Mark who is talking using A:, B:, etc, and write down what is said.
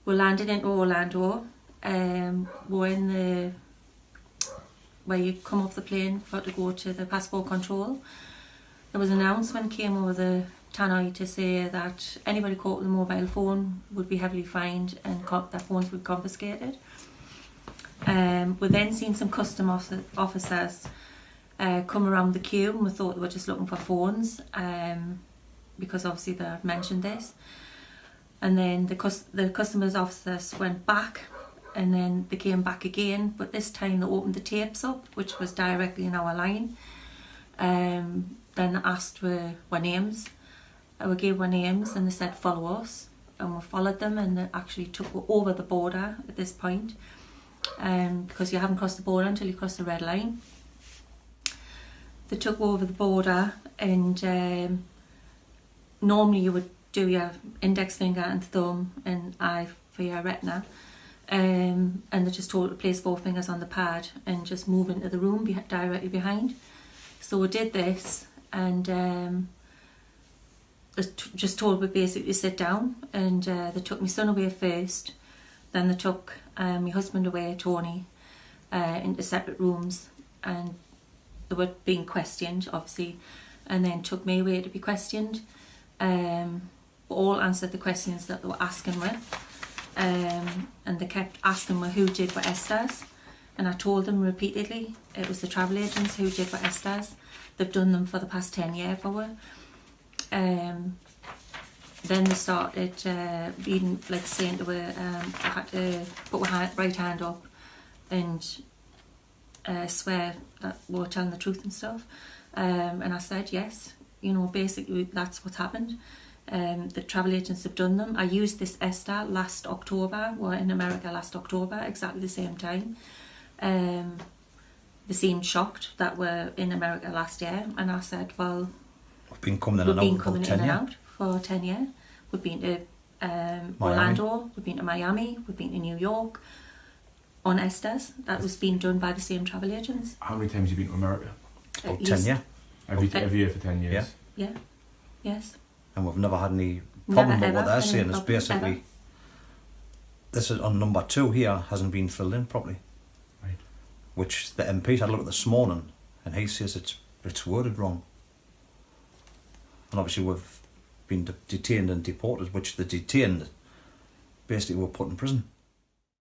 A: We landed into Orlando. We're in the where you come off the plane to go to the passport control. There was an announcement came over the tannoy to say that anybody caught with a mobile phone would be heavily fined and their phones would be confiscated. We then seen some custom officers come around the queue, and we thought they were just looking for phones, because obviously they had mentioned this. And then the customs officers went back, and then they came back again, but this time they opened the tapes up, which was directly in our line. Then asked our names. We gave our names and they said follow us, and we followed them, and they actually took over the border at this point, because you haven't crossed the border until you cross the red line. They took over the border, and normally you would do your index finger and thumb and eye for your retina, and they just told to place both fingers on the pad and just move into the room directly behind. So we did this, and just told me basically to sit down, and they took my son away first, then they took my husband away, Tony, into separate rooms, and they were being questioned obviously, and then took me away to be questioned. All answered the questions that they were asking me, and they kept asking me who did what Esther's, and I told them repeatedly it was the travel agents who did what Esther's. They've done them for the past 10 years for her. Then they started being like saying to her, I had to put my right hand up and swear that we were telling the truth and stuff. And I said yes, you know, basically that's what's happened. The travel agents have done them. I used this Esther last October. We were in America last October, exactly the same time. They seemed shocked that we're in America last year, and I said, well,
B: we've been coming in and out
A: for 10 years. We've been to Orlando, we've been to Miami, we've been to New York on Esther's. That was being done by the same travel agents.
C: How many times have you been to America?
B: About 10 years.
C: Every year for 10 years?
A: Yeah. Yes.
B: And we've never had any problem, but what they're saying is basically
A: ever.
B: This is on number 2 here hasn't been filled in properly.
C: Right.
B: Which the MP had a look at this morning, and he says it's worded wrong. And obviously we've been detained and deported, which the detained basically were put in prison.